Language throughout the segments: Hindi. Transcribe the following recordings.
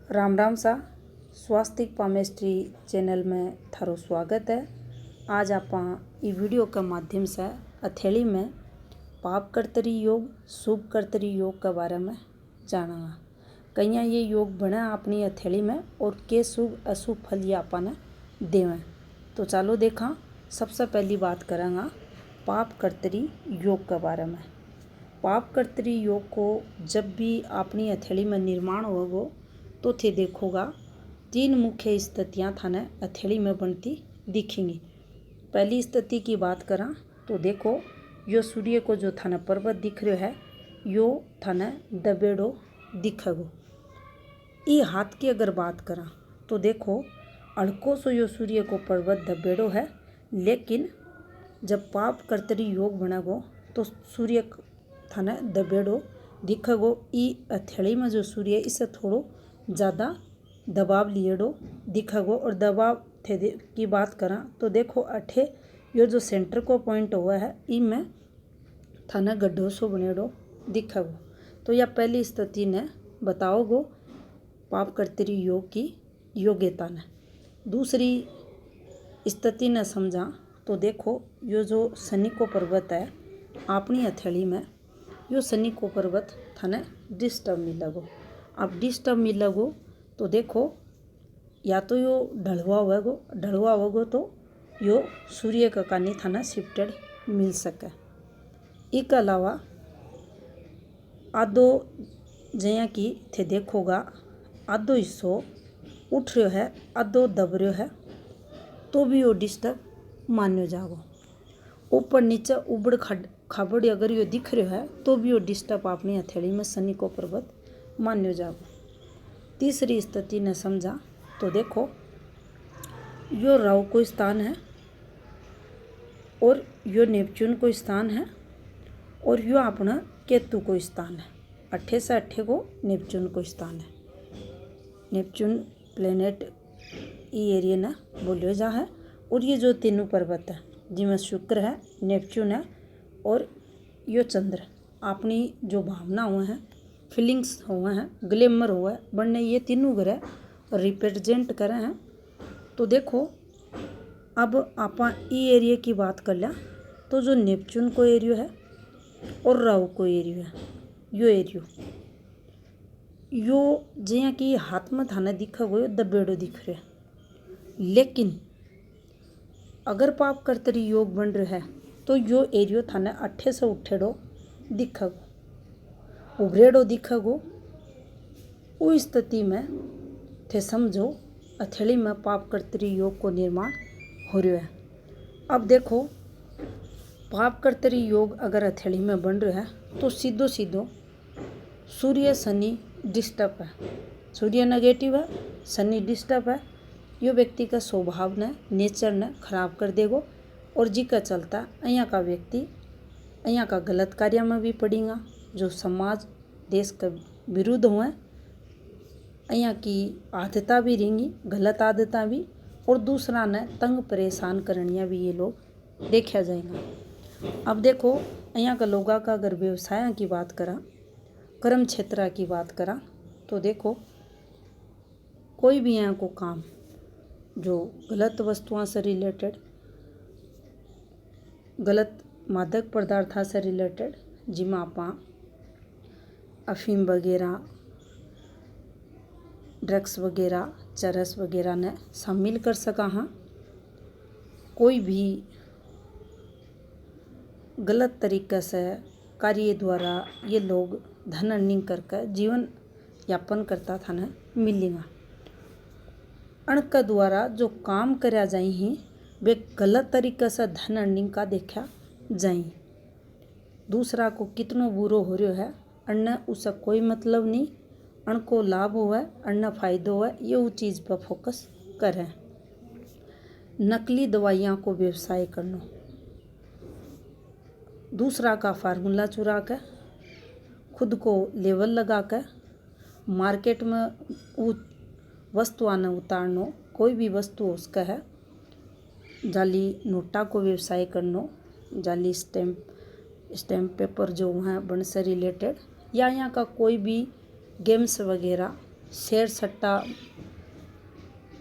राम राम सा स्वास्तिक पामेस्ट्री चैनल में थारो स्वागत है। आज आप वीडियो के माध्यम से हथेली में पाप कर्तरी योग शुभ कर्तरी योग के बारे में जाना। कहीं ये योग बने अपनी हथेली में और के शुभ अशुभ फल ये अपन देवें। तो चलो देखा, सबसे पहली बात करेंगे पाप कर्तरी योग के बारे में। पाप कर्तरी योग को जब भी अपनी हथेली में निर्माण होगा तो थे देखोगा तीन मुख्य स्थितियाँ थाने हथेली में बनती दिखेंगी। पहली स्थिति की बात करा तो देखो, यो सूर्य को जो थाने पर्वत दिख रहा है यो थाने दबेड़ो दिखेगो। ये हाथ की अगर बात करा तो देखो अड़को सो यो सूर्य को पर्वत दबेड़ो है, लेकिन जब पाप कर्तरी योग बनेगो तो सूर्य थाने दबेड़ो दिखेगो। ई हथेली में जो सूर्य इससे थोड़ो ज़्यादा दबाव लिएडो दिखेगो। और दबाव थे की बात करा तो देखो अठे यो जो सेंटर को पॉइंट हुआ है इनमें थाने गड्ढो सो बनेडो दिखेगो। तो यह पहली स्थिति ने बताओगो पाप कर्तरी योग की योग्यता ने। दूसरी स्थिति ने समझा तो देखो यो जो शनि को पर्वत है अपनी हथेली में, यो शनि को पर्वत थाने डिस्टर्ब मिलेगो। अब डिस्टर्ब मिलेगो तो देखो या तो यो ढलवा होगो तो यो सूर्य का कानी थाना शिफ्टेड मिल सके। इसके अलावा आधो जया की थे देखोगा आधो हिस्सो उठ रहा है आधो दब रहा है तो भी यो डिस्टर्ब मान्यो जागो। ऊपर नीचे उबड़ खाबड़ अगर यो दिख रहा है तो भी यो डिस्टर्ब अपनी हथेली में शनि को पर्वत मान्यो जागो। तीसरी स्थिति ने समझा तो देखो यो राहु को स्थान है और यो नेपच्यून को स्थान है और यो अपना केतु को स्थान है। अट्ठे से अट्ठे को नेपच्यून को स्थान है। नेपच्यून प्लेनेट ई एरिया ने बोलियो जा है। और ये जो तीनों पर्वत है जिनमें शुक्र है, नेपच्यून है और यो चंद्र अपनी जो भावना हुए हैं, फीलिंग्स हुए हैं, ग्लैमर हुआ है, बनने ये तीनों ग्रह रिप्रेजेंट करे हैं। तो देखो अब आप ई एरिया की बात कर लिया तो जो नेपच्यून को एरियो है और राहु को एरियो है, यो एरियो यो जिया कि हाथ में थाने दिखा गो दबेड़ो दिख रहा है। लेकिन अगर पाप कर्तरी योग बन रहा है तो यो एरियो थाने अट्ठे से उठेड़ो दिखेगो, उभरेड़ो दिखेगो। उस स्थिति में थे समझो हथेली में पाप कर्तरी योग को निर्माण हो रहा है। अब देखो पाप कर्तरी योग अगर हथेली में बन रहा है तो सीधो सीधो सूर्य शनि डिस्टर्ब है, सूर्य नेगेटिव है, शनि डिस्टर्ब है। यो व्यक्ति का स्वभाव ने, नेचर ने खराब कर देगो और जी का चलता यहाँ का व्यक्ति यहाँ का गलत कार्य में भी पड़ेगा, जो समाज देश के विरुद्ध हुए। यहाँ की आदतें भी रहेंगी, गलत आदतें भी, और दूसरा ने तंग परेशान करनिया भी ये लोग देखा जाएगा। अब देखो यहाँ का लोगों का अगर व्यवसाय की बात करा, कर्म क्षेत्र की बात करा तो देखो कोई भी यहाँ को काम जो गलत वस्तुओं से रिलेटेड, गलत मादक पदार्थों से रिलेटेड, जिसमें आप अफीम वगैरह, ड्रग्स वगैरह, चरस वगैरह ने शामिल कर सका। हाँ, कोई भी गलत तरीके से कार्य द्वारा ये लोग धन अर्निंग करके जीवन यापन करता था न मिलेगा। अणक द्वारा जो काम करा जाए ही वे गलत तरीके से धन अर्निंग का देखा जाए। दूसरा को कितनो बुरो हो रहा है अन्न उसका कोई मतलब नहीं, अण को लाभ हुआ है, अन्न फायदो है, ये वो चीज़ पर फोकस करें। नकली दवाइयाँ को व्यवसाय करना, दूसरा का फार्मूला चुरा कर खुद को लेवल लगा कर मार्केट में वस्तुआं ने उतारनो, कोई भी वस्तु उसका है, जाली नोटा को व्यवसाय करनो, जाली स्टैम्प पेपर जो हैं बन से रिलेटेड, या यहाँ का कोई भी गेम्स वगैरह शेयर सट्टा,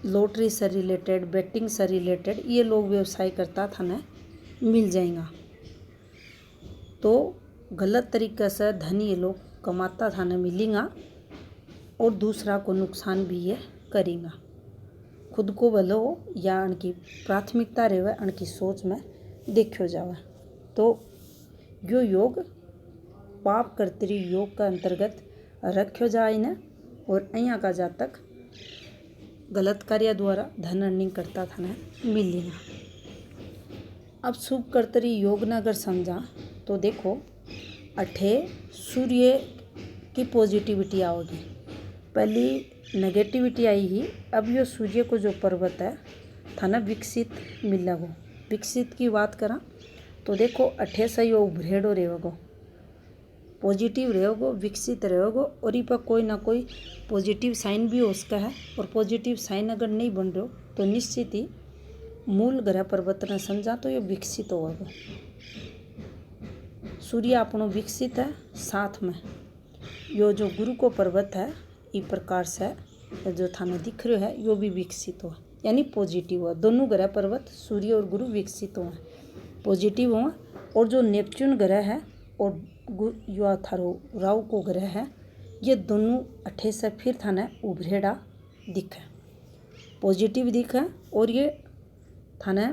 लॉटरी से रिलेटेड, बेटिंग से रिलेटेड ये लोग व्यवसाय करता थाने मिल जाएगा। तो गलत तरीके से धन ये लोग कमाता थाने मिलेगा और दूसरा को नुकसान भी ये करेगा। खुद को भलो या उनकी प्राथमिकता रहे उनकी सोच में देखो जावे। तो यो योग पाप कर्तरी योग का अंतर्गत रखो जाए न। और અહીંયા का जातक गलत कार्य द्वारा धन अर्निंग करता था न मिलेगा। अब शुभ कर्तरी योग ने अगर समझा तो देखो अठे सूर्य की पॉजिटिविटी आओगी, पहली नेगेटिविटी आई ही। अब यो सूर्य को जो पर्वत है था ना विकसित मिलेगो। विकसित की बात करा तो देखो अठे से यो उभरेड़ो रहेगो, पॉजिटिव रहेगो, विकसित रहेगो और इस पर कोई ना कोई पॉजिटिव साइन भी हो सकता है। और पॉजिटिव साइन अगर नहीं बन रहे तो निश्चित ही मूल ग्रह पर्वत ने समझा तो ये विकसित होगा। सूर्य अपनो विकसित है, साथ में यो जो गुरु को पर्वत है इस प्रकार से जो थाने दिख रहे है यो भी विकसित हो, यानी पॉजिटिव हो। दोनों ग्रह पर्वत सूर्य और गुरु विकसित हो, पॉजिटिव हो। और जो नेपच्यून ग्रह है और यो थारो राहु को ग्रह है, ये दोनों अठे से फिर थाने उभरेड़ा दिखे, पॉजिटिव दिखे। और ये थाने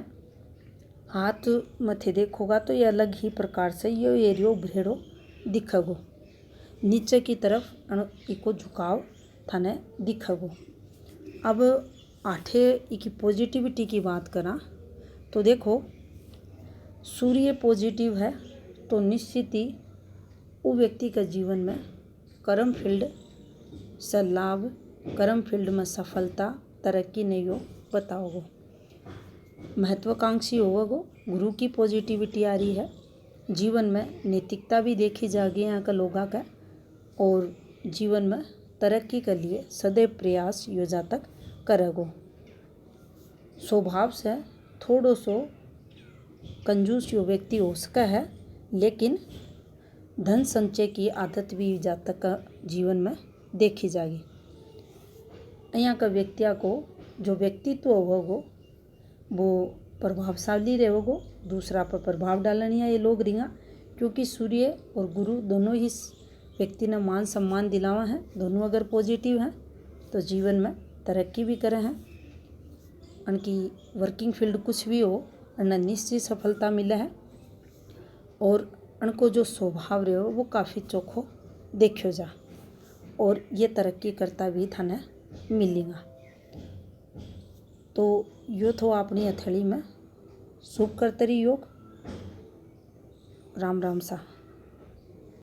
हाथ मथे देखोगा तो ये अलग ही प्रकार से ये एरिया उभरेड़ो दिखेगो, नीचे की तरफ इको झुकाव थाने दिखेगो। अब आठे इकी पॉजिटिविटी की बात करा तो देखो सूर्य पॉजिटिव है तो निश्चित ही वो व्यक्ति के जीवन में कर्म फील्ड से लाभ, कर्म फील्ड में सफलता, तरक्की नहीं हो बताओगो, महत्वाकांक्षी होगो। गुरु की पॉजिटिविटी आ रही है, जीवन में नैतिकता भी देखी जाएगी यहाँ का लोगों का, और जीवन में तरक्की के लिए सदैव प्रयास यो जातक करेगो। स्वभाव से थोड़ो सो कंजूस यो व्यक्ति हो सका है, लेकिन धन संचय की आदत भी जातक का जीवन में देखी जाएगी। यहाँ का व्यक्तिया को जो व्यक्तित्व होगो वो प्रभावशाली रहेगो, दूसरा पर प्रभाव डालनिया ये लोग रिंगा, क्योंकि सूर्य और गुरु दोनों ही व्यक्ति ने मान सम्मान दिलावा है। दोनों अगर पॉजिटिव हैं तो जीवन में तरक्की भी करे हैं, उनकी वर्किंग फील्ड कुछ भी हो उन्हें निश्चित सफलता मिले है। और उनको जो स्वभाव रहे वो काफ़ी चोखो देखो जा, और ये तरक्की करता भी थाने मिलेगा। तो यो तो अपनी हथेली में शुभ कर्तरी योग। राम राम सा।